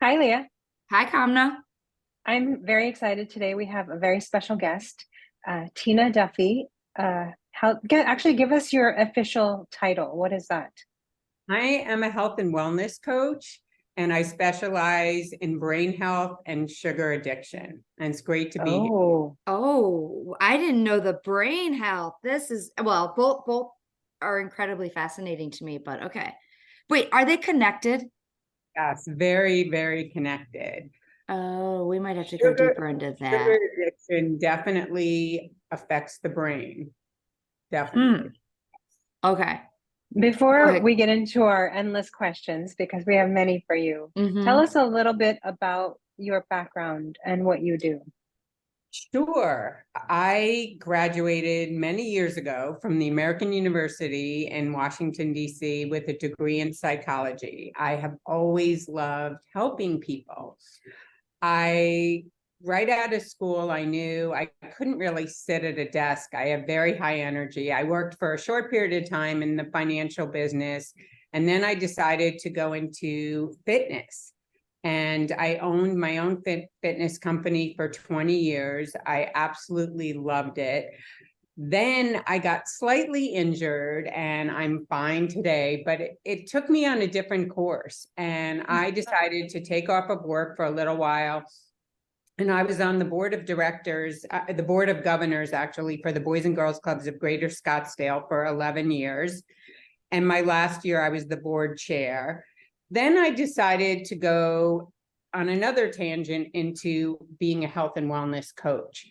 Hi, Leah. Hi, Kamna. I'm very excited today. We have a very special guest, Tina Duffy. Actually give us your official title. What is that? I am a health and wellness coach, and I specialize in brain health and sugar addiction. And it's great to be here. Oh, Oh, I didn't know the brain health. This is, well, both are incredibly fascinating to me, but okay. Wait, are they connected? Yes, very, very connected. Oh, we might have to go Sugar, deeper into sugar that. addiction definitely affects the brain. Definitely. Okay, go before ahead. we get into our endless questions, because we have many for you, tell Mm-hmm. us a little bit about your background and what you do. Sure. I graduated many years ago from the American University in Washington, D.C. with a degree in psychology. I have always loved helping people. I, right out of school, I knew I couldn't really sit at a desk. I have very high energy. I worked for a short period of time in the financial business, and then I decided to go into fitness. And I owned my own fitness company for 20 years. I absolutely loved it. Then I got slightly injured and I'm fine today, but it took me on a different course. And I decided to take off of work for a little while. And I was on the board of directors, the board of governors, actually, for the Boys and Girls Clubs of Greater Scottsdale for 11 years. And my last year, I was the board chair. Then I decided to go on another tangent into being a health and wellness coach.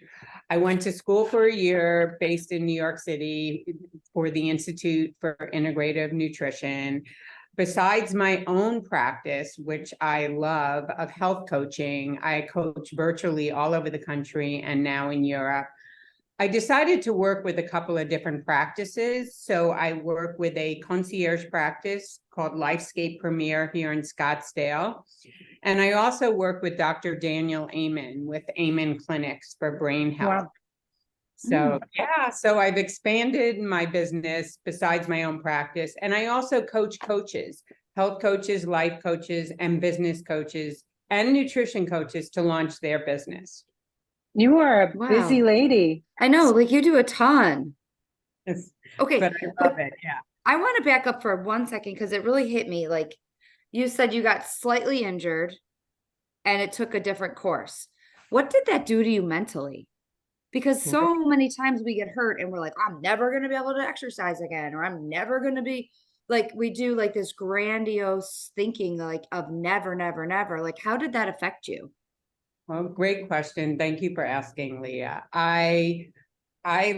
I went to school for a year based in New York City for the Institute for Integrative Nutrition. Besides my own practice, which I love, of health coaching, I coach virtually all over the country and now in Europe. I decided to work with a couple of different practices. So I work with a concierge practice called Lifescape Premier here in Scottsdale. And I also work with Dr. Daniel Amen with Amen Clinics for brain health. Wow. So yeah, so I've expanded my business besides my own practice. And I also coach coaches, health coaches, life coaches, and business coaches and nutrition coaches to launch their business. You are a busy Wow. lady. I know, like you do a ton. Yes, Okay, but I love but it. Yeah. I want to back up for 1 second because it really hit me. Like you said, you got slightly injured and it took a different course. What did that do to you mentally? Because so many times we get hurt and we're like, I'm never going to be able to exercise again, or I'm never going to be like, we do like this grandiose thinking, like of never, never, never. Like, how did that affect you? Well, great question. Thank you for asking, Leah. I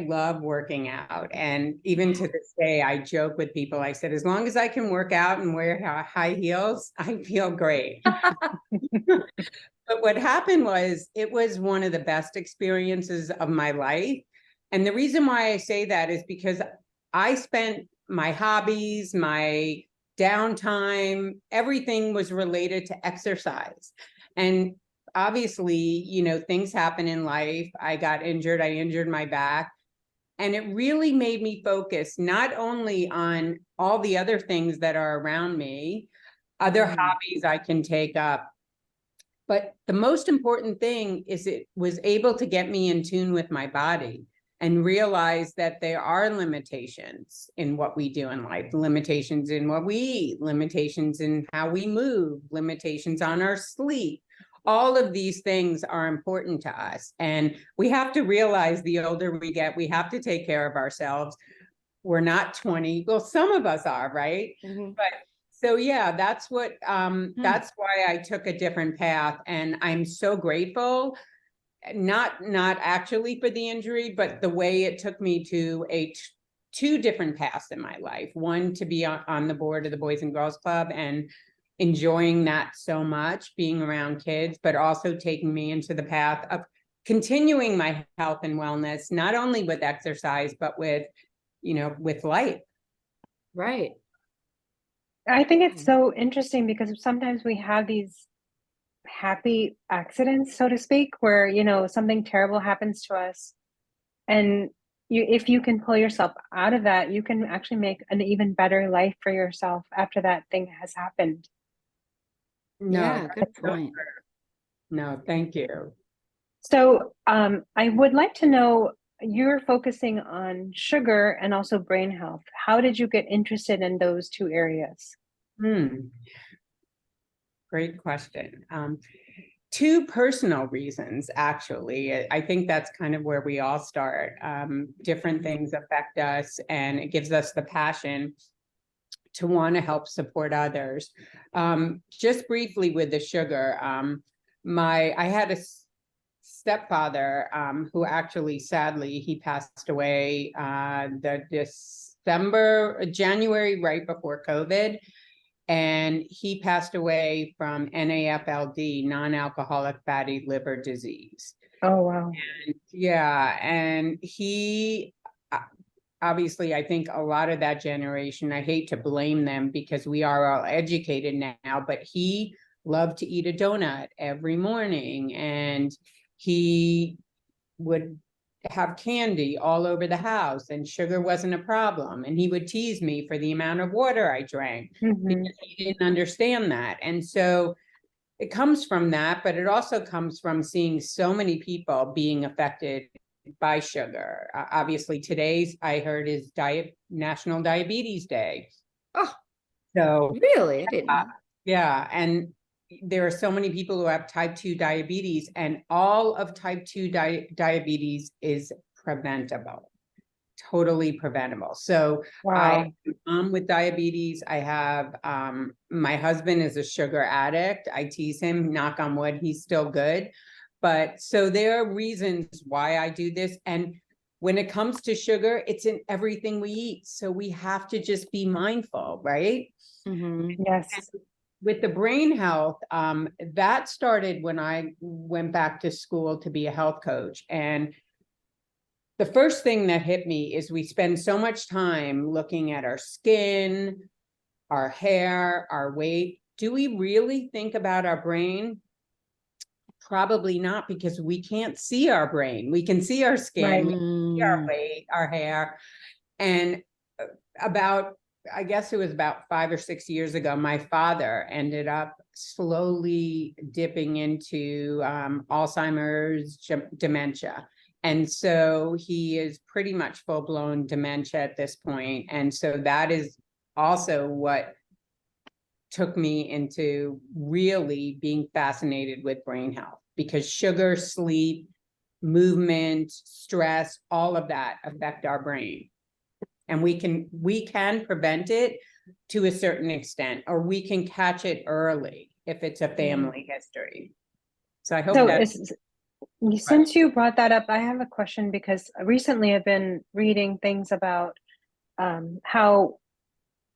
love working out. And even to this day, I joke with people. I said, as long as I can work out and wear high heels, I feel great. But what happened was, it was one of the best experiences of my life. And the reason why I say that is because I spent my hobbies, my downtime, everything was related to exercise. And obviously, things happen in life. I got injured, I injured my back. And it really made me focus not only on all the other things that are around me, other hobbies I can take up, but the most important thing is it was able to get me in tune with my body and realize that there are limitations in what we do in life, limitations in what we eat, limitations in how we move, limitations on our sleep. All of these things are important to us. And we have to realize the older we get, we have to take care of ourselves. We're not 20. Well, some of us are, right? Mhm. But so yeah, that's Hmm. that's why I took a different path. And I'm so grateful, not actually for the injury, but the way it took me to two different paths in my life. One, to be on the board of the Boys and Girls Club and enjoying that so much, being around kids, but also taking me into the path of continuing my health and wellness, not only with exercise, but with life. Right. I think it's so interesting because sometimes we have these happy accidents, so to speak, where, something terrible happens to us. And if you can pull yourself out of that, you can actually make an even better life for yourself after that thing has happened. No, Yeah, good point. no, thank you. So, I would like to know, you're focusing on sugar and also brain health. How did you get interested in those two areas? Hmm, great question. Two personal reasons, actually. I think that's kind of where we all start. Different things affect us, and it gives us the passion to want to help support others. Just briefly with the sugar, I had a stepfather who actually, sadly, he passed away January, right before COVID. And he passed away from NAFLD, non-alcoholic fatty liver disease. Oh, wow. Yeah, and he obviously, I think a lot of that generation, I hate to blame them because we are all educated now, but he loved to eat a donut every morning, and he would have candy all over the house, and sugar wasn't a problem. And he would tease me for the amount of water I drank Hmm. because he didn't understand that. And so it comes from that, but it also comes from seeing so many people being affected by sugar. Obviously, today's, I heard, is National Diabetes Day. Oh, So really? I didn't know. yeah, and there are so many people who have type 2 diabetes, and all of type 2 diabetes is preventable, totally preventable. So I Wow. with diabetes, I have my husband is a sugar addict. I tease him, knock on wood, he's still good. But so there are reasons why I do this. And when it comes to sugar, it's in everything we eat. So we have to just be mindful, right? Mhm. Yes. With the brain health, that started when I went back to school to be a health coach. And the first thing that hit me is we spend so much time looking at our skin, our hair, our weight. Do we really think about our brain? Probably not, because we can't see our brain. We can see our skin, Right. we can see our Mm. weight, our hair. And about, I guess it was about 5 or 6 years ago, my father ended up slowly dipping into Alzheimer's, dementia. And so he is pretty much full-blown dementia at this point. And so that is also what took me into really being fascinated with brain health, because sugar, sleep, movement, stress, all of that affect our brain. And we can prevent it to a certain extent, or we can catch it early if it's a family history. So I hope So, that. since you brought that up, I have a question because recently I've been reading things about how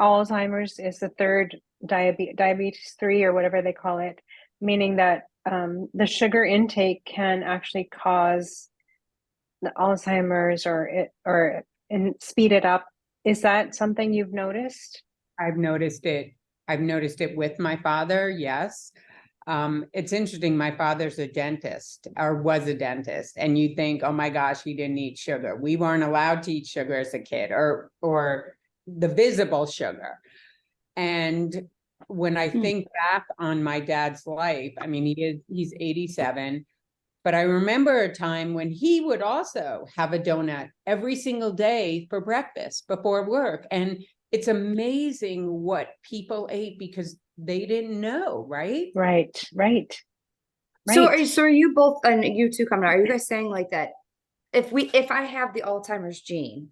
Alzheimer's is the third diabetes 3 or whatever they call it, meaning that the sugar intake can actually cause the Alzheimer's and speed it up. Is that something you've noticed? I've noticed it. I've noticed it with my father. Yes. It's interesting. My father's a dentist, or was a dentist, and you think, oh my gosh, he didn't eat sugar. We weren't allowed to eat sugar as a kid, or the visible sugar. And when I Hmm. think back on my dad's life, I mean, he's 87, but I remember a time when he would also have a donut every single day for breakfast before work. And it's amazing what people ate because they didn't know, right? Right, right, So right, are you both, and you two coming out, are you guys saying like that if I have the Alzheimer's gene,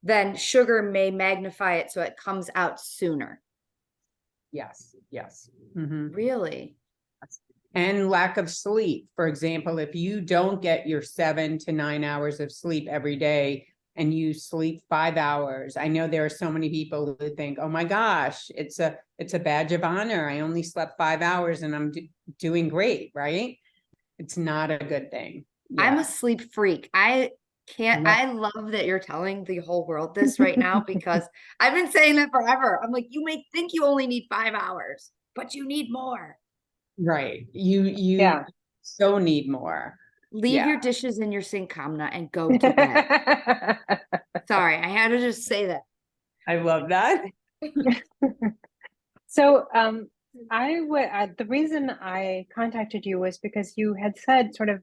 then sugar may magnify it so it comes out sooner? Yes, yes. Mhm. Really? And lack of sleep. For example, if you don't get your 7 to 9 hours of sleep every day and you sleep 5 hours, I know there are so many people who think, oh my gosh, it's a badge of honor. I only slept 5 hours and I'm doing great, right? It's not a good thing. I'm a Yeah. sleep freak. I love that you're telling the whole world this right now because I've been saying that forever. I'm like, you may think you only need 5 hours, but you need more. Right. You yeah. so need more. Leave Yeah. your dishes in your sink, Kamna, and go to bed. Sorry, I had to just say that. I love that. So, the reason I contacted you was because you had said sort of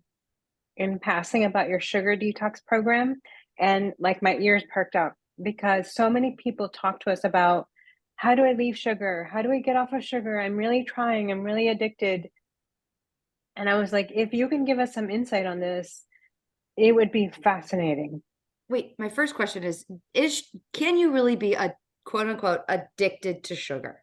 in passing about your sugar detox program, and like my ears perked up because so many people talk to us about how do I leave sugar? How do I get off of sugar? I'm really trying. I'm really addicted. And I was like, if you can give us some insight on this, it would be fascinating. Wait, my first question is can you really be a quote unquote addicted to sugar?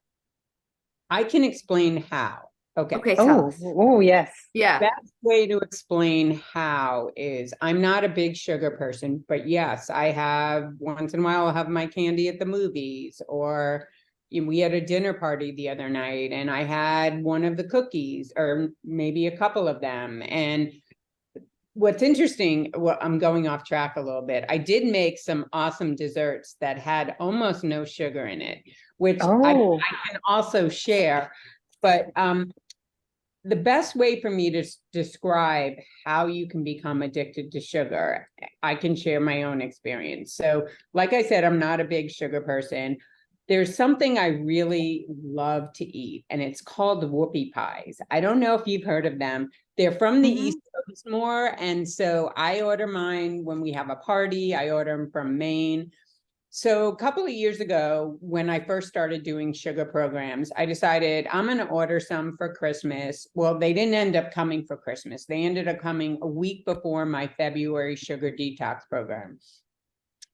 I can explain how. Okay. Okay, tell Oh, us. oh yes. Yeah. Best way to explain how is I'm not a big sugar person, but yes, I have once in a while I'll have my candy at the movies, or we had a dinner party the other night and I had one of the cookies or maybe a couple of them. And what's interesting, well, I'm going off track a little bit. I did make some awesome desserts that had almost no sugar in it, which Oh, I can also share. But the best way for me to describe how you can become addicted to sugar, I can share my own experience. So, like I said, I'm not a big sugar person. There's something I really love to eat, and it's called whoopie pies. I don't know if you've heard of them. They're from the hmm. East Coast more, and so I order mine when we have a party. I order them from Maine. So a couple of years ago, when I first started doing sugar programs, I decided I'm going to order some for Christmas. Well, they didn't end up coming for Christmas. They ended up coming a week before my February sugar detox program.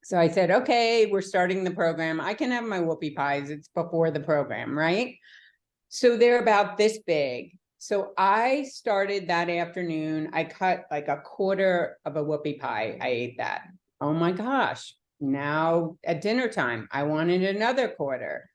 So I said, okay, we're starting the program. I can have my whoopie pies. It's before the program, right? So they're about this big. So I started that afternoon. I cut like a quarter of a whoopie pie. I ate that. Oh my gosh. Now at dinner time, I wanted another quarter.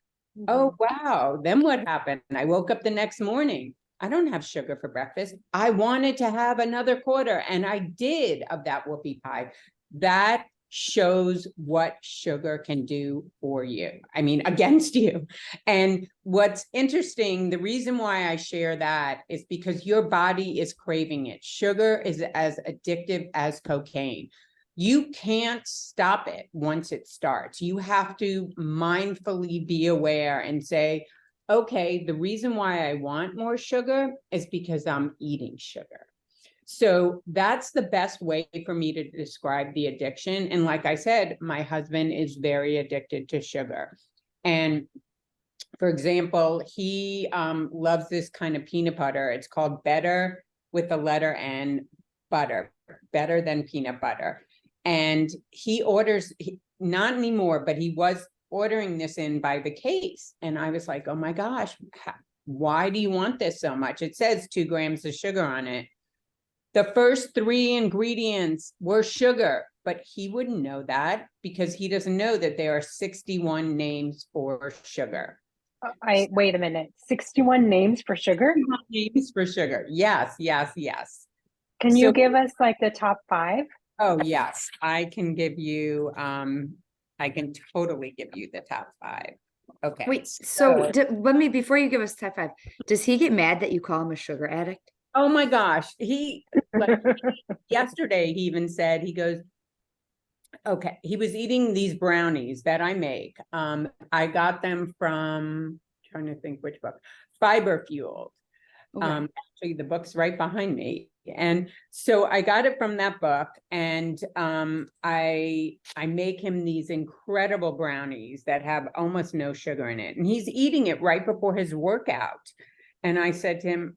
Oh, wow. Then what happened? I woke up the next morning. I don't have sugar for breakfast. I wanted to have another quarter, and I did of that whoopie pie. That shows what sugar can do for you. I mean, against you. And what's interesting, the reason why I share that is because your body is craving it. Sugar is as addictive as cocaine. You can't stop it once it starts. You have to mindfully be aware and say, okay, the reason why I want more sugar is because I'm eating sugar. So that's the best way for me to describe the addiction. And like I said, my husband is very addicted to sugar. And for example, he loves this kind of peanut butter. It's called Better with the letter N, butter, better than peanut butter. And he orders, not anymore, but he was ordering this in by the case. And I was like, oh my gosh, why do you want this so much? It says 2 grams of sugar on it. The first 3 ingredients were sugar, but he wouldn't know that because he doesn't know that there are 61 names for sugar. I wait a minute. 61 names for sugar? Names for sugar. Yes, yes, yes. Can you So, give us like the top 5? oh yes, I can give you, I can totally give you the top 5. Okay. Wait, so let me, before you give us top five, does he get mad that you call him a sugar addict? Oh my gosh, he, like, yesterday he even said, he goes, okay, he was eating these brownies that I make. I got them from, trying to think which book, Fiber Fueled. Okay. Actually, the book's right behind me. And so I got it from that book, and I make him these incredible brownies that have almost no sugar in it. And he's eating it right before his workout. And I said to him,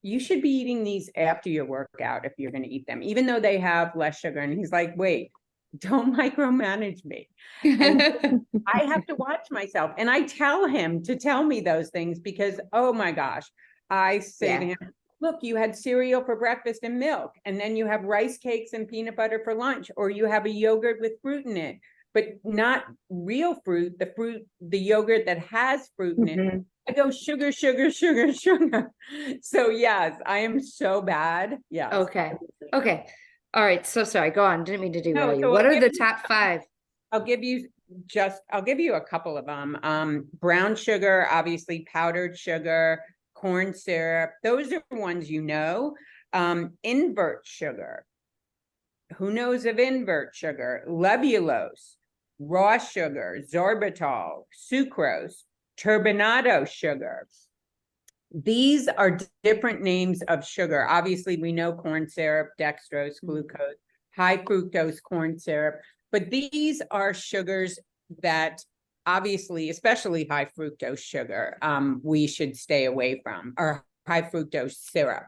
you should be eating these after your workout if you're going to eat them, even though they have less sugar. And he's like, wait, don't micromanage me. And I have to watch myself. And I tell him to tell me those things because, oh my gosh, I say to him, look, you had cereal for breakfast and milk, and then you have rice cakes and peanut butter for lunch, or you have a yogurt with fruit in it, but not real fruit, the yogurt that has fruit in it. Mm-hmm. I go, sugar, sugar, sugar, sugar. So yes, I am so bad. Yes. Okay. Okay. All right. So sorry. Go on. Didn't mean to No, derail you. so What are the top 5? I'll give you I'll give you a couple of them. Brown sugar, obviously powdered sugar, corn syrup. Those are ones you know. Invert sugar. Who knows of invert sugar? Lebulose, raw sugar, sorbitol, sucrose, turbinado sugar. These are different names of sugar. Obviously, we know corn syrup, dextrose, glucose, high fructose corn syrup, but these are sugars that obviously, especially high fructose sugar, we should stay away from, or high fructose syrup.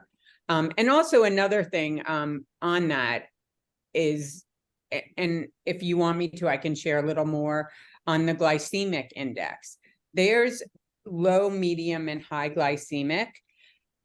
And also another thing on that is, and if you want me to, I can share a little more on the glycemic index. There's low, medium, and high glycemic.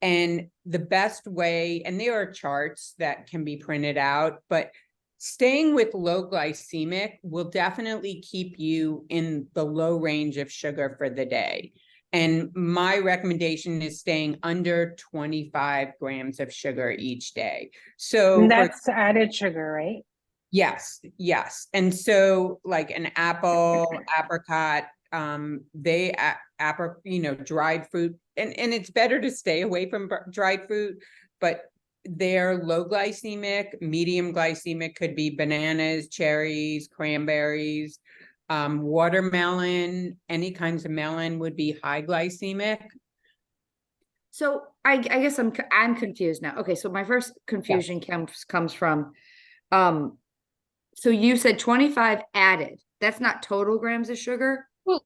And the best way, and there are charts that can be printed out, but staying with low glycemic will definitely keep you in the low range of sugar for the day. And my recommendation is staying under 25 grams of sugar each day. So that's added sugar, right? yes, yes. And so like an apple, apricot, dried fruit, and it's better to stay away from dried fruit, but they're low glycemic. Medium glycemic could be bananas, cherries, cranberries, watermelon, any kinds of melon would be high glycemic. So I guess I'm confused now. Okay, so my first confusion comes from so you said 25 added. That's not total grams of sugar? Well,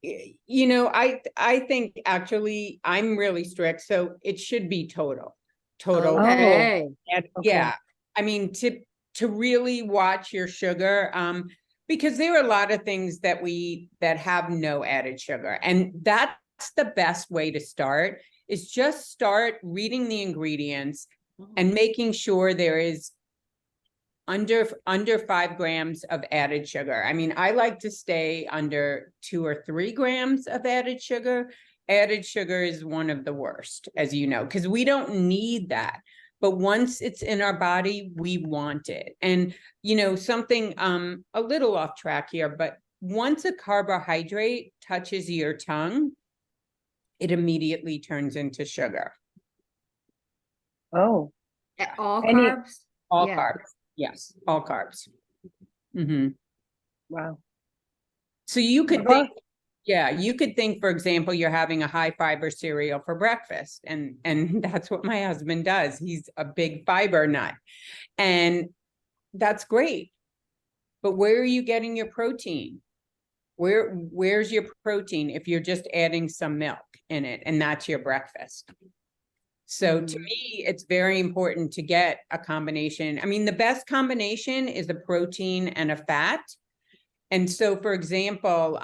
I think actually I'm really strict, so it should be total. Okay. Yeah. I mean, to really watch your sugar, because there are a lot of things that have no added sugar, and that's the best way to start, is just start reading the ingredients and making sure there is under 5 grams of added sugar. I mean, I like to stay under 2 or 3 grams of added sugar. Added sugar is one of the worst, as you know, because we don't need that. But once it's in our body, we want it. And, something a little off track here, but once a carbohydrate touches your tongue, it immediately turns into sugar. Oh. All carbs? All carbs. Yes, all carbs. Mm-hmm. Wow. So you could think, for example, you're having a high fiber cereal for breakfast, and that's what my husband does. He's a big fiber nut, and that's great. But where are you getting your protein? Where's your protein if you're just adding some milk in it, and that's your breakfast? So to me, it's very important to get a combination. I mean, the best combination is a protein and a fat. And so, for example,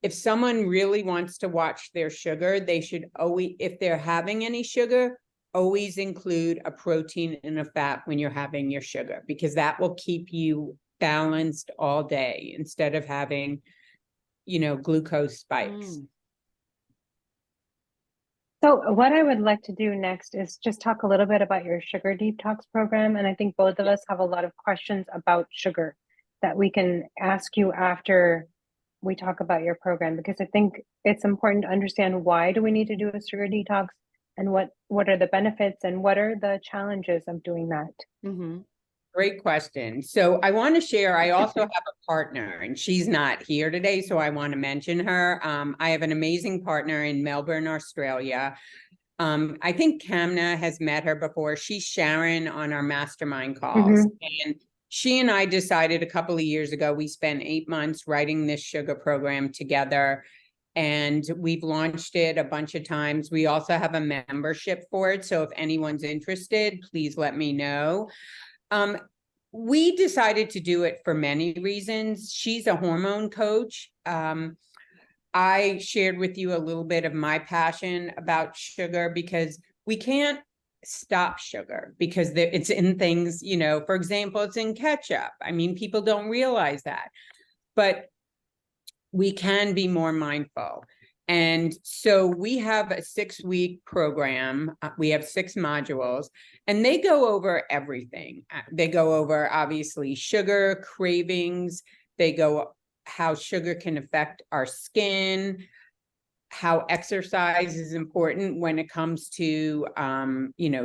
if someone really wants to watch their sugar, they should always, if they're having any sugar, always include a protein and a fat when you're having your sugar, because that will keep you balanced all day instead of having, glucose spikes. So what I would like to do next is just talk a little bit about your sugar detox program. And I think both of us have a lot of questions about sugar that we can ask you after we talk about your program, because I think it's important to understand, why do we need to do a sugar detox, and what are the benefits and what are the challenges of doing that? Mm-hmm. Great question. So I want to share, I also have a partner, and she's not here today, so I want to mention her. I have an amazing partner in Melbourne, Australia. I think Kamna has met her before. She's Sharon on our mastermind calls. And she and I decided a couple of years ago, we spent 8 months writing this sugar program together, and we've launched it a bunch of times. We also have a membership for it. So if anyone's interested, please let me know. We decided to do it for many reasons. She's a hormone coach. I shared with you a little bit of my passion about sugar, because we can't stop sugar because it's in things, for example, it's in ketchup. I mean, people don't realize that, but we can be more mindful. And so we have a 6-week program. We have 6 modules, and they go over everything. They go over, obviously, sugar, cravings. They go how sugar can affect our skin, how exercise is important when it comes to,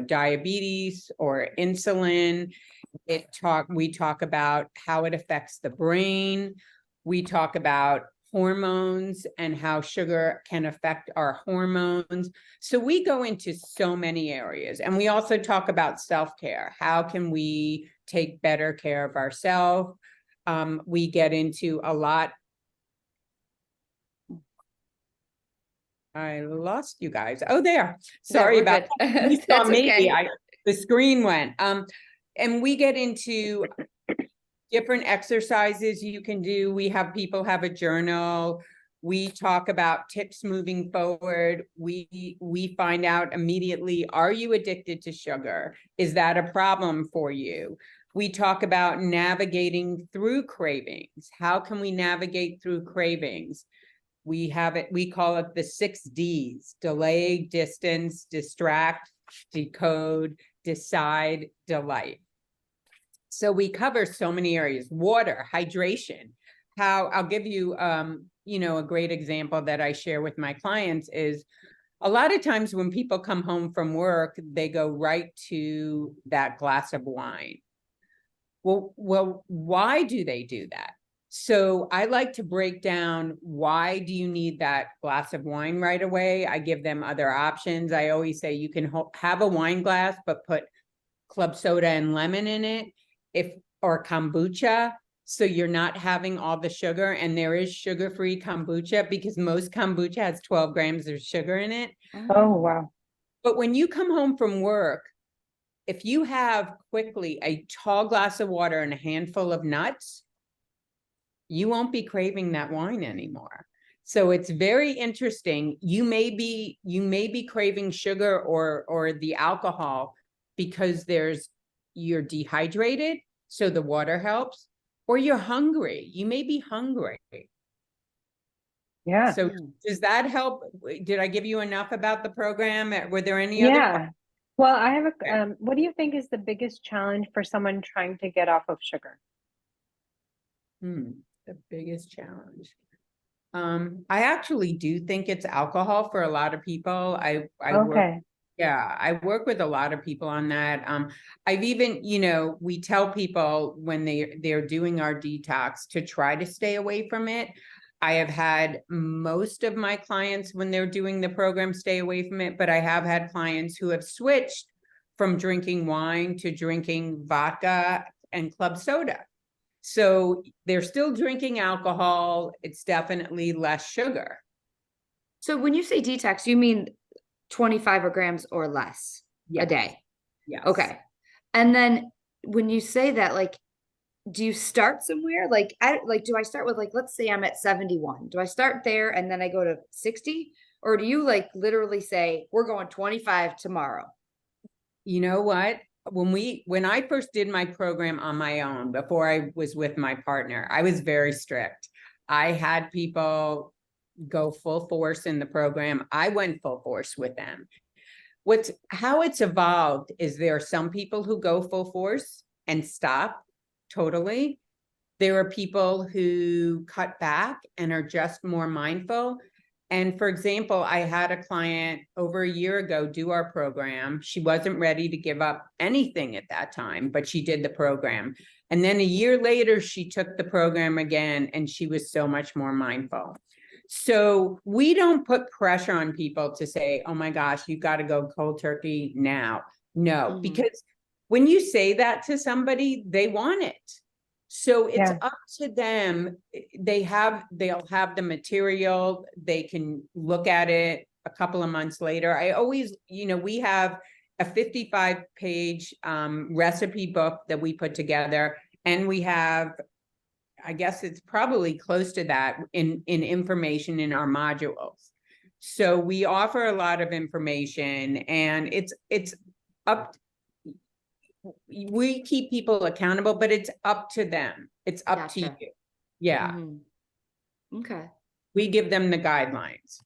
diabetes or insulin. We talk about how it affects the brain. We talk about hormones and how sugar can affect our hormones. So we go into so many areas, and we also talk about self-care. How can we take better care of ourselves? We get into a lot. I lost you guys. Oh, there. Sorry about that. You saw That's me. okay. The screen went. And we get into different exercises you can do. We have people have a journal. We talk about tips moving forward. We find out immediately, are you addicted to sugar? Is that a problem for you? We talk about navigating through cravings. How can we navigate through cravings? We have it, we call it the 6Ds: delay, distance, distract, decode, decide, delight. So we cover so many areas. Water, hydration. How I'll give you a great example that I share with my clients is a lot of times when people come home from work, they go right to that glass of wine. Well, why do they do that? So I like to break down, why do you need that glass of wine right away? I give them other options. I always say you can have a wine glass, but put club soda and lemon in it, or kombucha. So you're not having all the sugar, and there is sugar-free kombucha because most kombucha has 12 grams of sugar in it. Oh, wow. But when you come home from work, if you have quickly a tall glass of water and a handful of nuts, you won't be craving that wine anymore. So it's very interesting. You may be craving sugar or the alcohol because you're dehydrated, so the water helps, or you're hungry. You may be hungry. Yeah. So does that help? Did I give you enough about the program? Were there any other Yeah. Well, I have what do you think is the biggest challenge for someone trying to get off of sugar? The biggest challenge. I actually do think it's alcohol for a lot of people. I work, Okay. yeah, I work with a lot of people on that. I've even, we tell people when they're doing our detox to try to stay away from it. I have had most of my clients, when they're doing the program, stay away from it, but I have had clients who have switched from drinking wine to drinking vodka and club soda. So they're still drinking alcohol. It's definitely less sugar. So when you say detox, you mean 25 grams or less a Yes. day? Yes. Okay. And then when you say that, like, do you start somewhere? Do I start with, like, let's say I'm at 71. Do I start there and then I go to 60? Or do you literally say, we're going 25 tomorrow? You know what? When I first did my program on my own, before I was with my partner, I was very strict. I had people go full force in the program. I went full force with them. How it's evolved is there are some people who go full force and stop totally. There are people who cut back and are just more mindful. And for example, I had a client over a year ago do our program. She wasn't ready to give up anything at that time, but she did the program. And then a year later, she took the program again, and she was so much more mindful. So we don't put pressure on people to say, oh my gosh, you've got to go cold turkey now. No, because when you say that to somebody, they want it. So it's up to them. They'll have the material. They can look at it a couple of months later. I always, we have a 55-page recipe book that we put together, and we have, I guess it's probably close to that in information in our modules. So we offer a lot of information, and it's up. We keep people accountable, but it's up to them. It's up to you. Yeah. Okay. We give them the guidelines.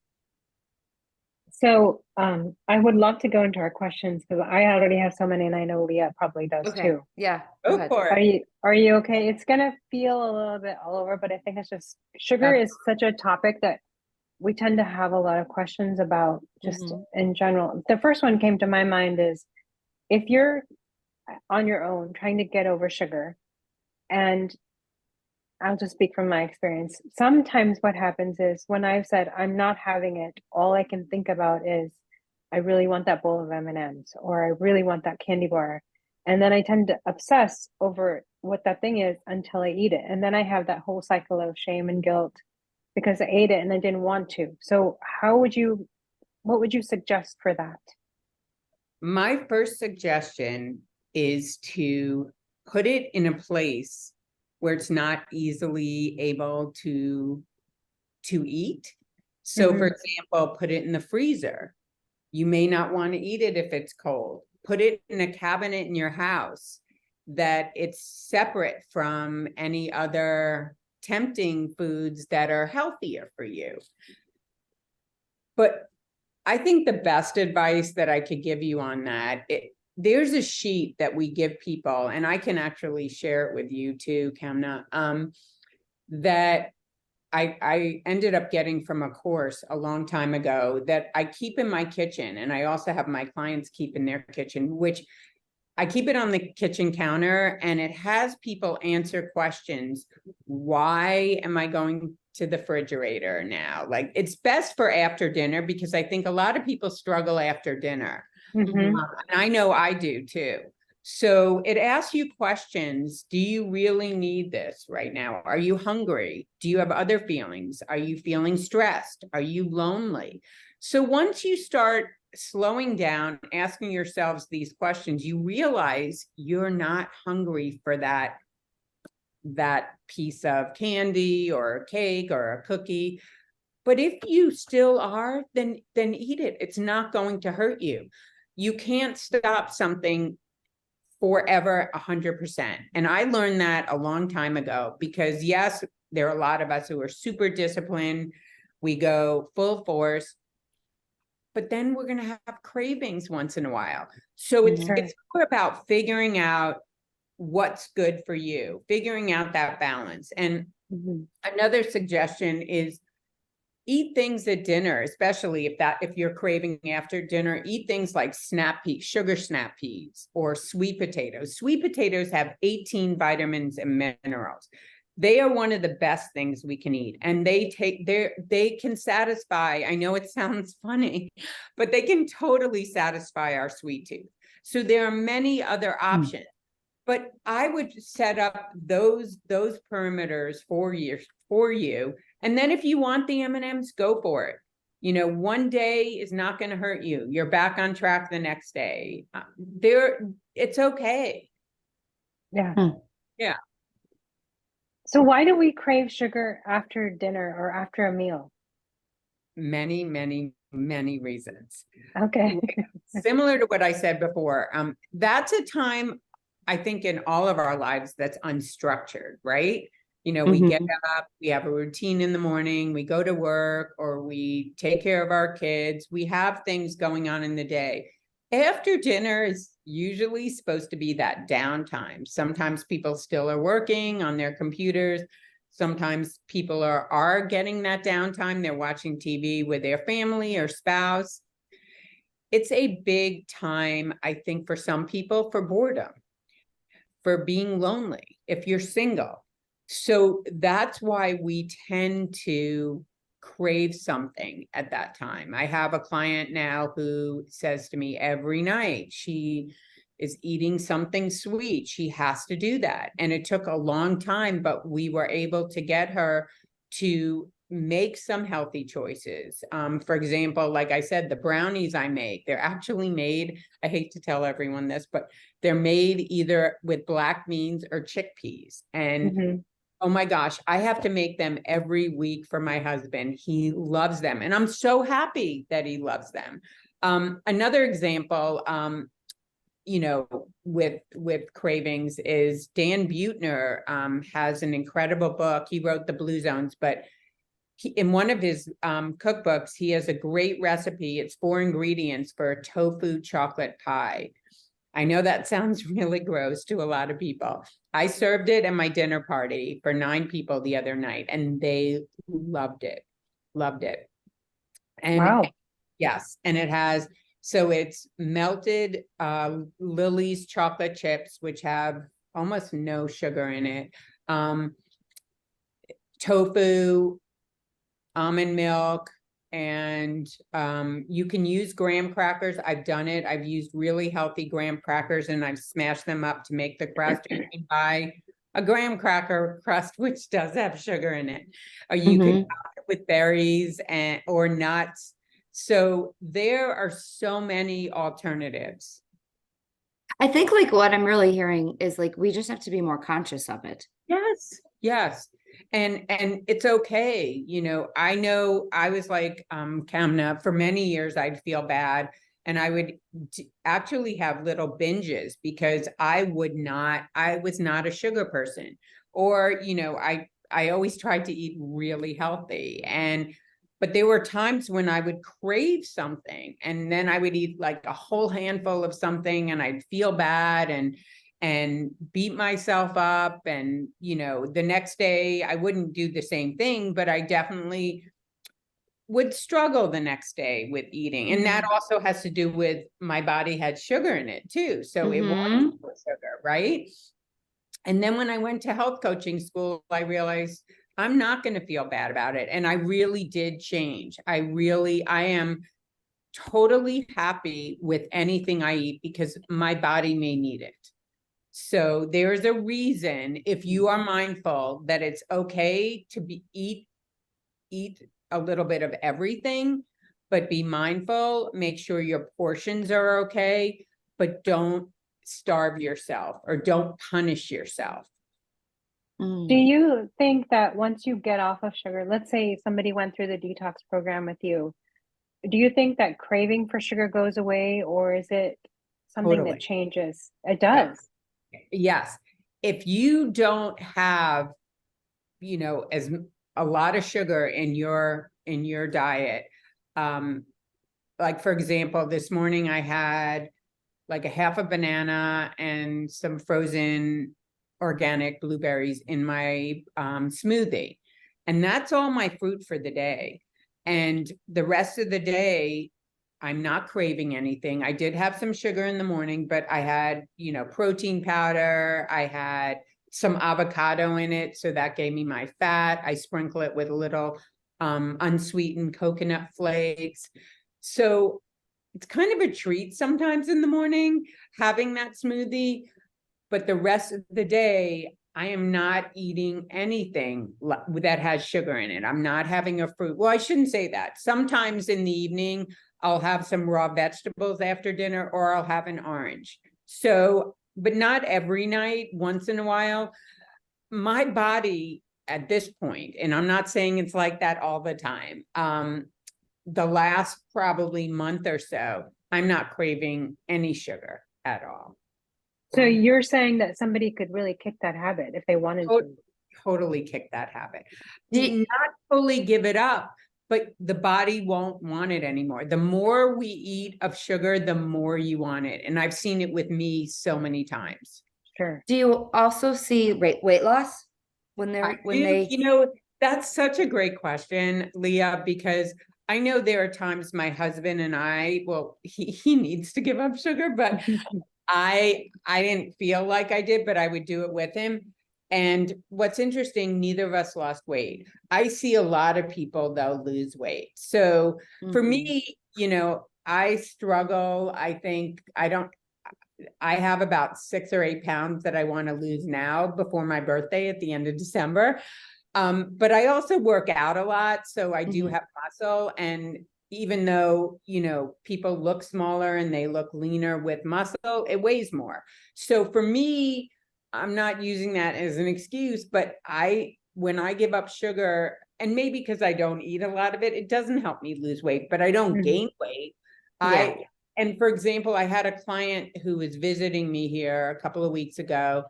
So I would love to go into our questions because I already have so many, and I know Leah probably does too. Yeah. Go for it. Are you okay? It's gonna feel a little bit all over, but I think it's just sugar is such a topic that we tend to have a lot of questions about just in general. The first one came to my mind is, if you're on your own trying to get over sugar and I'll just speak from my experience. Sometimes what happens is when I've said I'm not having it, all I can think about is I really want that bowl of M&Ms or I really want that candy bar. And then I tend to obsess over what that thing is until I eat it. And then I have that whole cycle of shame and guilt because I ate it and I didn't want to. So what would you suggest for that? My first suggestion is to put it in a place where it's not easily able to eat. So for example, put it in the freezer. You may not want to eat it if it's cold. Put it in a cabinet in your house that it's separate from any other tempting foods that are healthier for you. But I think the best advice that I could give you on that, there's a sheet that we give people, and I can actually share it with you too, Kamna, that I ended up getting from a course a long time ago that I keep in my kitchen. And I also have my clients keep in their kitchen, which I keep it on the kitchen counter, and it has people answer questions. Why am I going to the refrigerator now? Like, it's best for after dinner because I think a lot of people struggle after dinner. Mm-hmm. And I know I do too. So it asks you questions. Do you really need this right now? Are you hungry? Do you have other feelings? Are you feeling stressed? Are you lonely? So once you start slowing down, asking yourselves these questions, you realize you're not hungry for that piece of candy or a cake or a cookie. But if you still are, then eat it. It's not going to hurt you. You can't stop something forever 100%. And I learned that a long time ago because yes, there are a lot of us who are super disciplined. We go full force, but then we're going to have cravings once in a while. So it's more about figuring out what's good for you, figuring out that balance. And another suggestion is eat things at dinner, especially if you're craving after dinner, eat things like snap peas, sugar snap peas, or sweet potatoes. Sweet potatoes have 18 vitamins and minerals. They are one of the best things we can eat. And they can satisfy, I know it sounds funny, but they can totally satisfy our sweet tooth. So there are many other options. But I would set up those perimeters for you. And then if you want the M&Ms, go for it. You know, one day is not going to hurt you. You're back on track the next day. It's okay. Yeah. Yeah. So why do we crave sugar after dinner or after a meal? Many, many, many reasons. Okay. Similar to what I said before, that's a time, I think, in all of our lives that's unstructured, right? You know, we get up, we have a routine in the morning, we go to work, or we take care of our kids. We have things going on in the day. After dinner is usually supposed to be that downtime. Sometimes people still are working on their computers. Sometimes people are getting that downtime. They're watching TV with their family or spouse. It's a big time, I think, for some people, for boredom, for being lonely, if you're single. So that's why we tend to crave something at that time. I have a client now who says to me every night she is eating something sweet. She has to do that. And it took a long time, but we were able to get her to make some healthy choices. For example, like I said, the brownies I make, they're actually made, I hate to tell everyone this, but they're made either with black beans or chickpeas. And oh my gosh, I have to make them every week for my husband. He loves them. And I'm so happy that he loves them. Another example, you know, with cravings is Dan Buettner has an incredible book. He wrote The Blue Zones, but in one of his cookbooks, he has a great recipe. It's 4 ingredients for a tofu chocolate pie. I know that sounds really gross to a lot of people. I served it at my dinner party for 9 people the other night, and they loved it. And Wow. yes, and it has, so it's melted Lily's chocolate chips, which have almost no sugar in it. tofu, almond milk, and you can use graham crackers. I've done it. I've used really healthy graham crackers and I've smashed them up to make the crust. You can buy a graham cracker crust which does have sugar in it, or you could buy it with berries and or nuts. So there are so many alternatives. I think like what I'm really hearing is like we just have to be more conscious of it. Yes, yes. And it's okay. I know I was like Kamna for many years. I'd feel bad and I would actually have little binges because I was not a sugar person. Or, I always tried to eat really healthy. But there were times when I would crave something and then I would eat like a whole handful of something and I'd feel bad and beat myself up. And, the next day I wouldn't do the same thing, but I definitely would struggle the next day with eating. And that also has to do with my body had sugar in it too. So it was sugar, right? And then when I went to health coaching school, I realized I'm not going to feel bad about it. And I really did change. I am totally happy with anything I eat because my body may need it. So there's a reason, if you are mindful, that it's okay to eat a little bit of everything, but be mindful, make sure your portions are okay, but don't starve yourself or don't punish yourself. Do you think that once you get off of sugar, let's say somebody went through the detox program with you, do you think that craving for sugar goes away, or is it something that Totally. changes? It does. Yes. If you don't have, as a lot of sugar in your diet, like for example, this morning I had like a half a banana and some frozen organic blueberries in my smoothie. And that's all my fruit for the day. And the rest of the day, I'm not craving anything. I did have some sugar in the morning, but I had, protein powder. I had some avocado in it. So that gave me my fat. I sprinkle it with a little unsweetened coconut flakes. So it's kind of a treat sometimes in the morning having that smoothie, but the rest of the day, I am not eating anything that has sugar in it. I'm not having a fruit. Well, I shouldn't say that. Sometimes in the evening, I'll have some raw vegetables after dinner, or I'll have an orange. So, but not every night, once in a while. My body at this point, and I'm not saying it's like that all the time, the last probably month or so, I'm not craving any sugar at all. So you're saying that somebody could really kick that habit if they wanted to. Totally kick that habit. Not fully give it up, but the body won't want it anymore. The more we eat of sugar, the more you want it. And I've seen it with me so many times. Sure. Do you also see weight loss when they that's such a great question, Leah, because I know there are times my husband and I, well, he needs to give up sugar, but I didn't feel like I did, but I would do it with him. And what's interesting, neither of us lost weight. I see a lot of people though lose weight. So for me, I struggle. I think I have about 6 or 8 pounds that I want to lose now before my birthday at the end of December. But I also work out a lot. So I do have muscle. And even though, people look smaller and they look leaner with muscle, it weighs more. So for me, I'm not using that as an excuse, but when I give up sugar, and maybe because I don't eat a lot of it, it doesn't help me lose weight, but I don't gain weight. And for example, I had a client who was visiting me here a couple of weeks ago.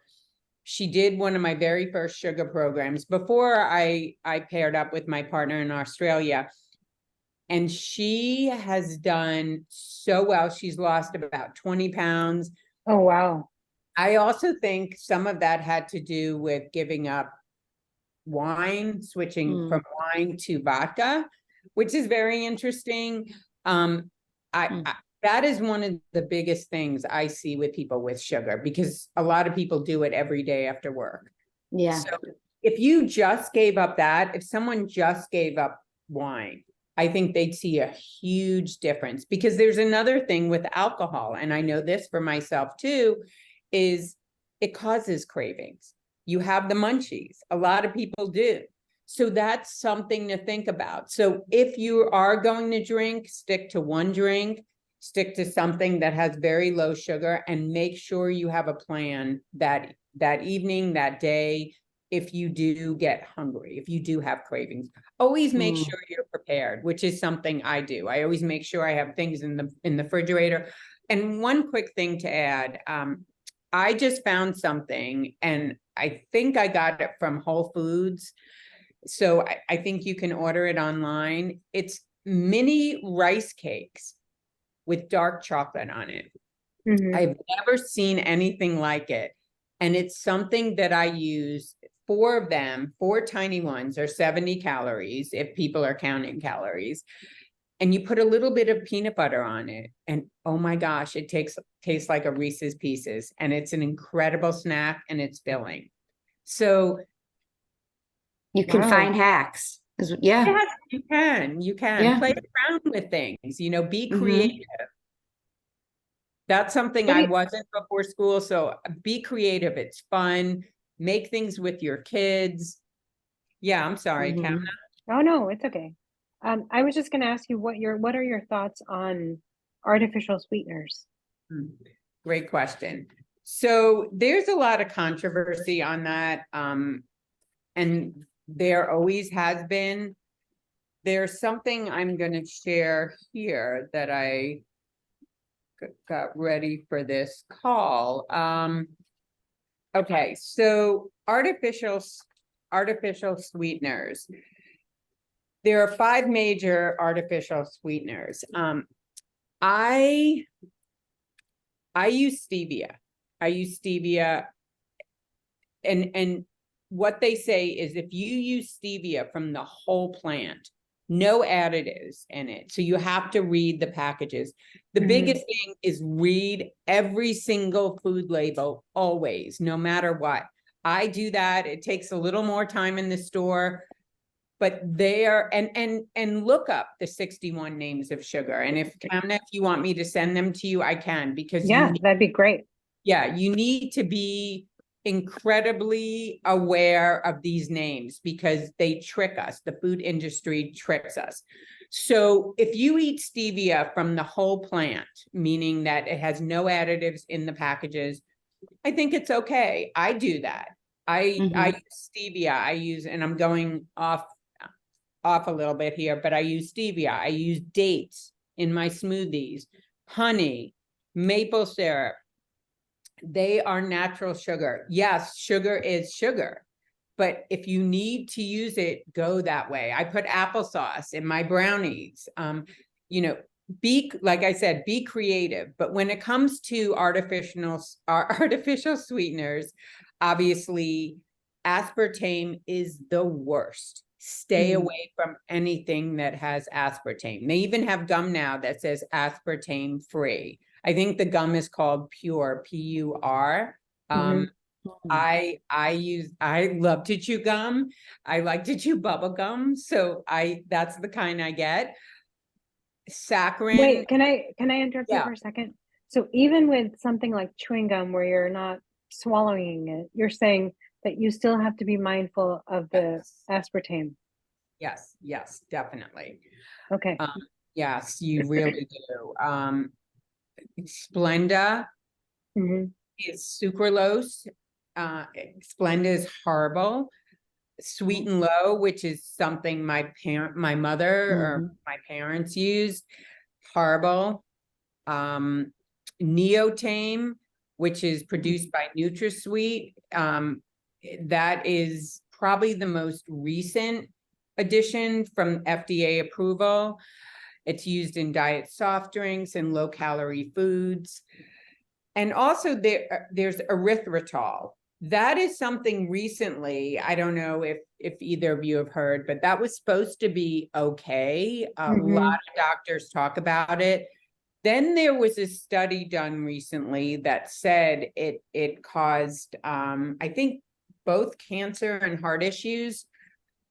She did one of my very first sugar programs before I paired up with my partner in Australia. And she has done so well. She's lost about 20 pounds. Oh, wow. I also think some of that had to do with giving up wine, switching from wine to vodka, which is very interesting. That is one of the biggest things I see with people with sugar, because a lot of people do it every day after work. Yeah. So if you just gave up that, if someone just gave up wine, I think they'd see a huge difference, because there's another thing with alcohol, and I know this for myself too, is it causes cravings. You have the munchies. A lot of people do. So that's something to think about. So if you are going to drink, stick to one drink, stick to something that has very low sugar, and make sure you have a plan that evening, that day, if you do get hungry, if you do have cravings. Always make sure you're prepared, which is something I do. I always make sure I have things in the refrigerator. And one quick thing to add, I just found something, and I think I got it from Whole Foods. So I think you can order it online. It's mini rice cakes with dark chocolate on it. I've never seen anything like it. And it's something that I use. 4 of them, 4 tiny ones, are 70 calories if people are counting calories. And you put a little bit of peanut butter on it, and oh my gosh, it tastes like a Reese's Pieces, and it's an incredible snack, and it's filling. So You can find hacks. Yeah. yes, you can. Yeah. Play around with things, be Mhm. creative. That's something What do I you- wasn't before school. So be creative. It's fun. Make things with your kids. Yeah, I'm sorry, Cam. Mhm. Oh no, it's okay. I was just going to ask you what are your thoughts on artificial sweeteners? Great question. So there's a lot of controversy on that. And there always has been. There's something I'm going to share here that I got ready for this call. Okay, so artificial sweeteners. There are 5 major artificial sweeteners. I use stevia. And what they say is, if you use stevia from the whole plant, no additives in it. So you have to read the packages. The biggest thing is read every single food label, always, no matter what. I do that. It takes a little more time in the store, but there, and look up the 61 names of sugar. And if you want me to send them to you, I can, because Yeah, that'd be great. you need to be incredibly aware of these names, because they trick us. The food industry tricks us. So if you eat stevia from the whole plant, meaning that it has no additives in the packages, I think it's okay. I do that. I use stevia. And I'm going off a little bit here, but I use stevia. I use dates in my smoothies, honey, maple syrup. They are natural sugar. Yes, sugar is sugar, but if you need to use it, go that way. I put applesauce in my brownies. Like I said, be creative. But when it comes to artificial sweeteners, obviously aspartame is the worst. Stay away from anything that has aspartame. They even have gum now that says aspartame free. I think the gum is called Pure, P-U-R. I love to chew gum. I like to chew bubble gum. So that's the kind I get. Saccharin. Wait, can I interrupt you for a second? So even with something like chewing gum where you're not swallowing it, you're saying that you still have to be mindful of the aspartame. Yes, definitely. Okay. Yes, you really do. Splenda is sucralose. Splenda is horrible. Sweet and Low, which is something my mother or my parents used, horrible. Neotame, which is produced by NutraSweet, that is probably the most recent addition from FDA approval. It's used in diet soft drinks and low calorie foods. And also there's erythritol. That is something recently, I don't know if either of you have heard, but that was supposed to be okay. A lot of doctors talk about it. Then there was a study done recently that said it caused, I think both cancer and heart issues.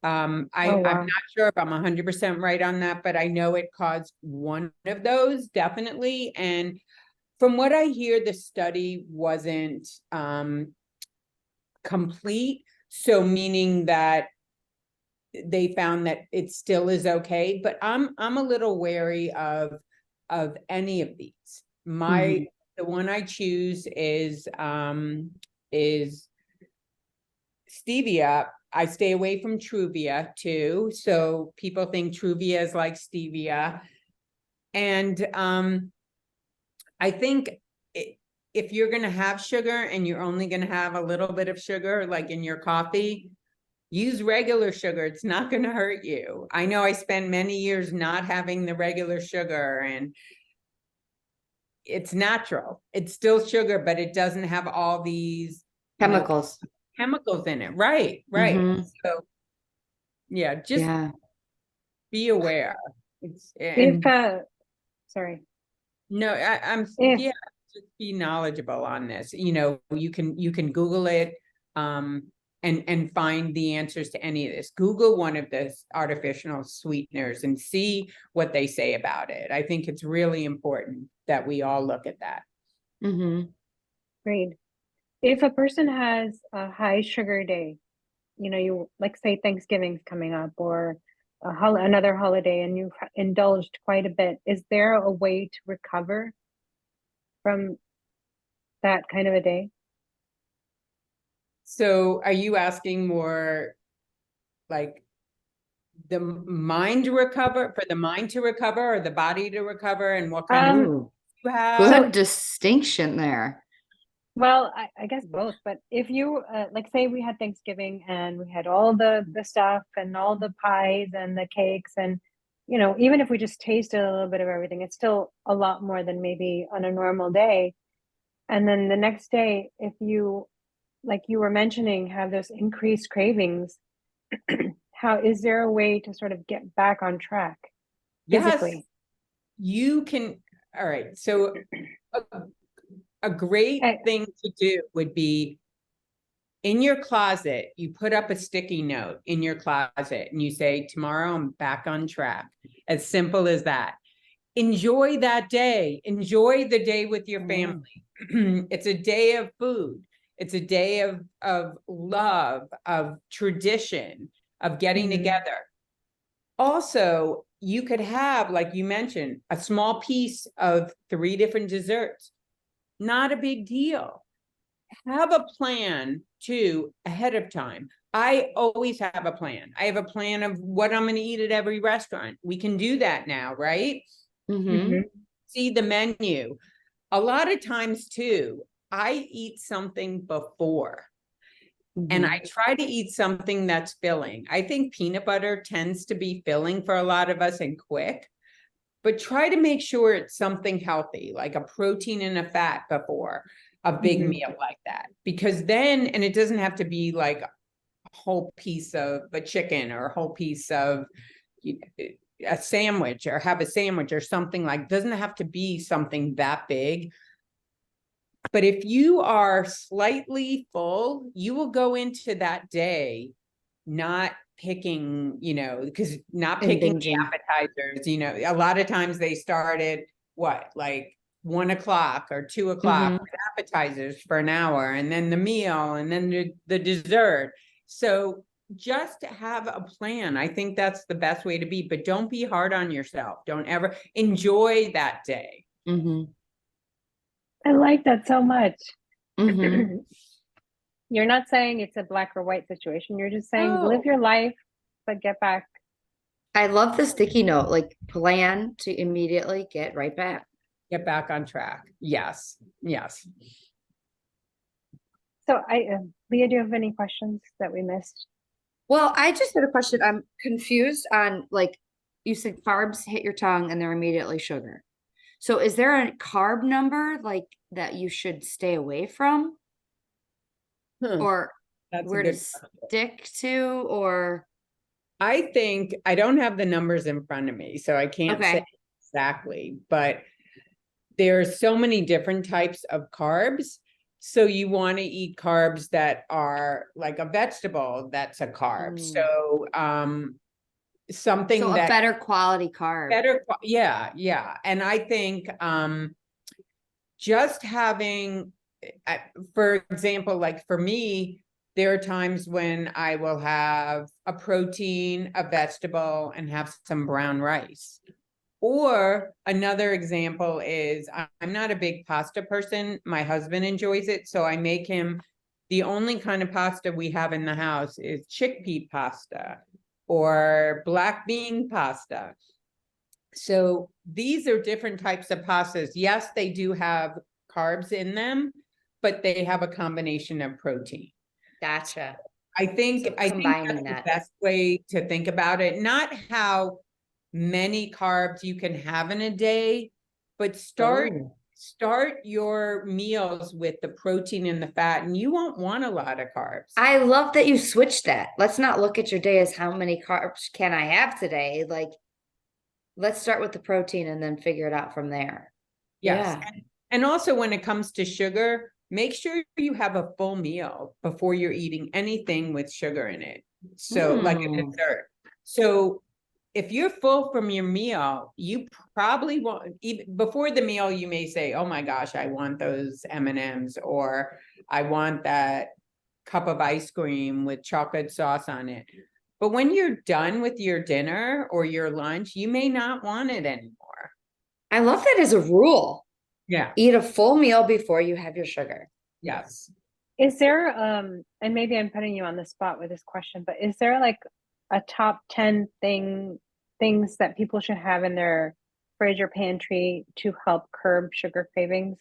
Oh, I'm wow. not sure if I'm 100% right on that, but I know it caused one of those, definitely. And from what I hear, the study wasn't complete. So meaning that they found that it still is okay, but I'm a little wary of any of these. The one I choose is stevia. I stay away from Truvia too. So people think Truvia is like stevia. And I think if you're going to have sugar and you're only going to have a little bit of sugar, like in your coffee, use regular sugar. It's not going to hurt you. I know I spent many years not having the regular sugar, and it's natural. It's still sugar, but it doesn't have all these, Chemicals. chemicals in it. Right, right. So yeah, just Yeah. be aware. If, And sorry, no, I'm if, yeah, just be knowledgeable on this. You can Google it, and find the answers to any of this. Google one of the artificial sweeteners and see what they say about it. I think it's really important that we all look at that. great. If a person has a high sugar day, you like say Thanksgiving's coming up or another holiday and you've indulged quite a bit, is there a way to recover from that kind of a day? So are you asking more like the mind to recover, for the mind to recover or the body to recover, and what kind of Um, Ooh, you have? so good distinction there. well, I guess both, but if you like say we had Thanksgiving and we had all the stuff and all the pies and the cakes and even if we just tasted a little bit of everything, it's still a lot more than maybe on a normal day. And then the next day, if you, like you were mentioning, have those increased cravings, how is there a way to sort of get back on track Yes, physically? you can. All right. So a great I, thing to do would be in your closet, you put up a sticky note in your closet and you say, tomorrow I'm back on track. As simple as that. Enjoy that day. Enjoy the day with your family. It's a day of food. It's a day of love, of tradition, of getting together. Also, you could have, like you mentioned, a small piece of 3 different desserts. Not a big deal. Have a plan too ahead of time. I always have a plan. I have a plan of what I'm going to eat at every restaurant. We can do that now, right? See the menu. A lot of times too, I eat something before. And I try to eat something that's filling. I think peanut butter tends to be filling for a lot of us and quick, but try to make sure it's something healthy, like a protein and a fat before a big meal like that. Because then, and it doesn't have to be like a whole piece of a chicken or a whole piece of a sandwich, or have a sandwich or something, like, doesn't have to be something that big. But if you are slightly full, you will go into that day not picking, because not And picking the binging. appetizers, a lot of times they started what, like 1 o'clock or 2 o'clock with appetizers for an hour, and then the meal, and then the dessert. So just have a plan. I think that's the best way to be, but don't be hard on yourself. Don't ever enjoy that day. I like that so much. You're not saying it's a black or white situation. You're just saying live Oh, your life, but get back. I love the sticky note, like plan to immediately get right back. get back on track. Yes. Yes. So, Leah, do you have any questions that we missed? Well, I just had a question. I'm confused on, like, you said carbs hit your tongue and they're immediately sugar. So is there a carb number like that you should stay away from, or That's a where to good question. stick to, or I think I don't have the numbers in front of me, so I can't say okay. exactly, but there are so many different types of carbs. So you want to eat carbs that are like a vegetable that's a carb. So something So a that better quality carb. yeah. And I think just having, for example, like for me, there are times when I will have a protein, a vegetable, and have some brown rice. Or another example is I'm not a big pasta person. My husband enjoys it, so I make him, the only kind of pasta we have in the house is chickpea pasta or black bean pasta. So these are different types of pastas. Yes, they do have carbs in them, but they have a combination of protein. Gotcha. I think So that's combining the that. best way to think about it. Not how many carbs you can have in a day, but start your meals with the protein and the fat, and you won't want a lot of carbs. I love that you switched that. Let's not look at your day as how many carbs can I have today? Like, let's start with the protein and then figure it out from there. Yes. Yeah. And also when it comes to sugar, make sure you have a full meal before you're eating anything with sugar in it. So like a dessert. So if you're full from your meal, you probably won't, even before the meal, you may say, oh my gosh, I want those M&Ms, or I want that cup of ice cream with chocolate sauce on it. But when you're done with your dinner or your lunch, you may not want it anymore. I love that as a rule. Yeah. Eat a full meal before you have your sugar. Yes. Is there and maybe I'm putting you on the spot with this question, but is there like a top 10 things that people should have in their fridge or pantry to help curb sugar cravings?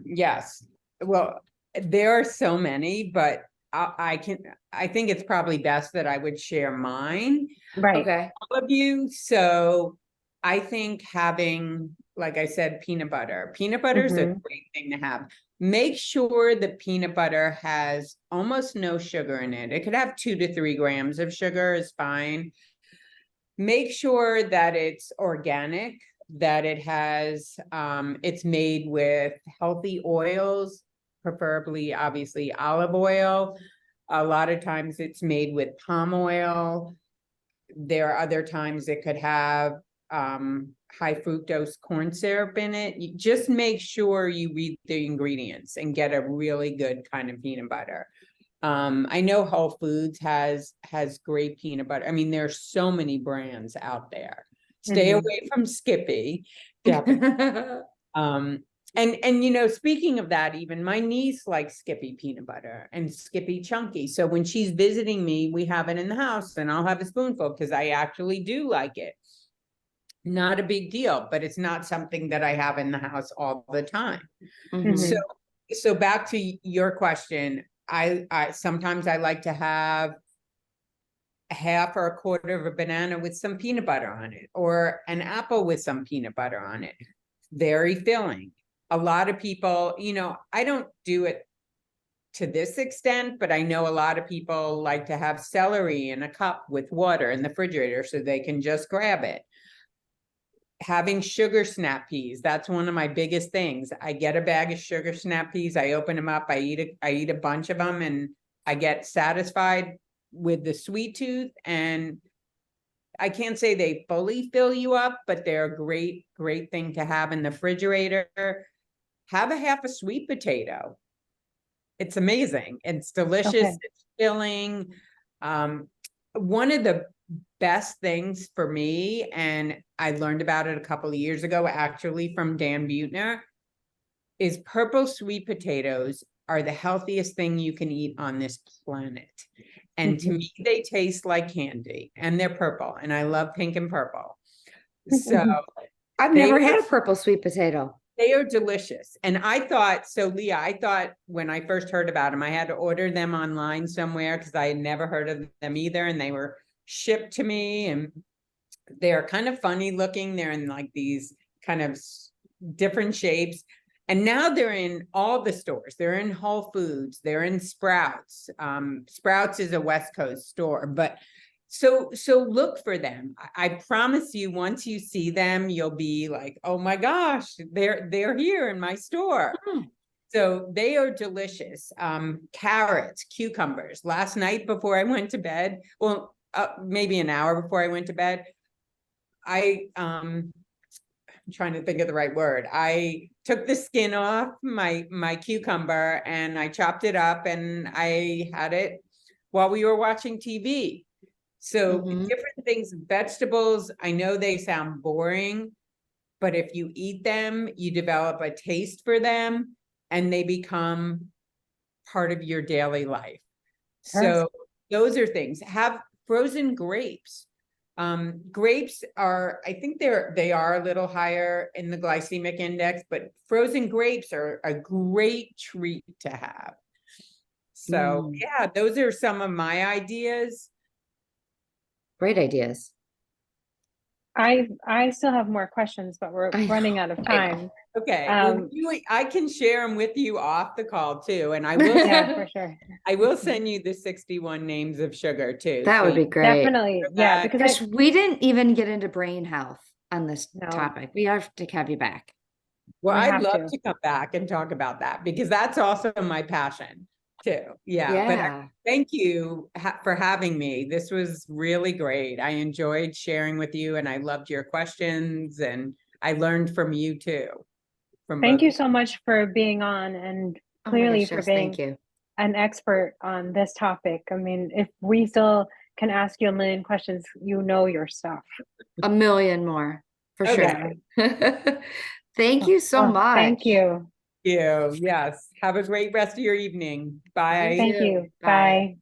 Yes. Well, there are so many, but I think it's probably best that I would share mine. Right. Okay. All of you. So I think having, like I said, peanut butter. Peanut butter is a great thing to have. Make sure the peanut butter has almost no sugar in it. It could have 2 to 3 grams of sugar is fine. Make sure that it's organic, that it has, it's made with healthy oils, preferably, obviously, olive oil. A lot of times it's made with palm oil. There are other times it could have high fructose corn syrup in it. You just make sure you read the ingredients and get a really good kind of peanut butter. I know Whole Foods has great peanut butter. I mean, there's so many brands out there. Stay away from Skippy, definitely. And you know, speaking of that, even my niece likes Skippy peanut butter and Skippy chunky. So when she's visiting me, we have it in the house, and I'll have a spoonful because I actually do like it. Not a big deal, but it's not something that I have in the house all the time. So back to your question, I sometimes I like to have a half or a quarter of a banana with some peanut butter on it, or an apple with some peanut butter on it. Very filling. A lot of people, you know, I don't do it to this extent, but I know a lot of people like to have celery in a cup with water in the refrigerator so they can just grab it. Having sugar snap peas, that's one of my biggest things. I get a bag of sugar snap peas, I open them up, I eat a bunch of them, and I get satisfied with the sweet tooth. And I can't say they fully fill you up, but they're a great thing to have in the refrigerator. Have a half a sweet potato. It's amazing. It's delicious. It's filling. One of the best things for me, and I learned about it a couple of years ago, actually, from Dan Buettner, is purple sweet potatoes are the healthiest thing you can eat on this planet. And to me, they taste like candy, and they're purple, and I love pink and purple. So I've never had a purple sweet potato. They are delicious. And I thought, so Leah, I thought when I first heard about them, I had to order them online somewhere because I had never heard of them either. And they were shipped to me, and they're kind of funny looking. They're in like these kind of different shapes. And now they're in all the stores. They're in Whole Foods. They're in Sprouts. Sprouts is a West Coast store, but So look for them. I promise you, once you see them, you'll be like, oh my gosh, they're here in my store. Hmm. So they are delicious. Carrots, cucumbers. Last night before I went to bed, well, maybe an hour before I went to bed, I'm trying to think of the right word. I took the skin off my cucumber and I chopped it up and I had it while we were watching TV. So Mhm. different things, vegetables, I know they sound boring, but if you eat them, you develop a taste for them and they become part of your daily life. Sure. So those are things. Have frozen grapes. Grapes are, I think they are a little higher in the glycemic index, but frozen grapes are a great treat to have. So yeah, those are some of my ideas. Great ideas. I still have more questions, but we're I know, running out of I know. time. Okay, well, I can share them with you off the call too, and I will Yeah, for sure. I will send you the 61 names of sugar too. That So would be great. Definitely. Yeah, because Because we didn't even get into brain health on this no, topic. We have to have you back. well, we I'd have love to. to come back and talk about that because that's also my passion too. Yeah, but Yeah. thank you for having me. This was really great. I enjoyed sharing with you and I loved your questions and I learned from you too. From Thank both. you so much for being on and Oh my clearly gosh, for yes, being thank you. an expert on this topic. I mean, if we still can ask you a million questions, you know your stuff. A million more for Okay. sure. Thank you so Well, thank much. you. You. Yes. Have a great rest of your evening. You Bye. Thank too. you. Bye. Bye.